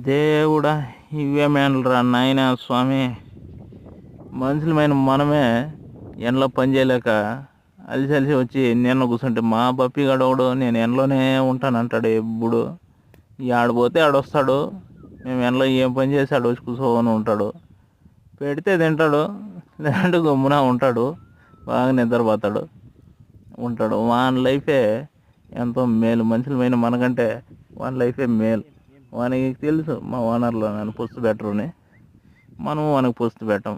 దేవుడా, ఇవే మేనలురా నాయన స్వామి. మనుషులమైన మనమే ఎండలో పని చేయలేక అలిసి వచ్చి నిన్న కూర్చుంటే మా పప్పిగాడు ఒకడు నేను ఎండలోనే ఉంటానంటాడు ఎప్పుడు. ఆడిపోతే ఆడొస్తాడు, మేము ఎండలో ఏం పని చేసి ఆడు వచ్చి కూర్చోని ఉంటాడు. పెడితే తింటాడు, లేదంటే గమ్మున ఉంటాడు, బాగా నిద్రపోతాడు ఉంటాడు. వాని లైఫే ఎంతో మేలు. మనుషులమైన మనకంటే వాని లైఫే మేలు. వానికి తెలుసు మా ఓనర్లో నన్ను పుస్తు పెట్టరుని, మనము వానికి పుస్తు పెట్టం.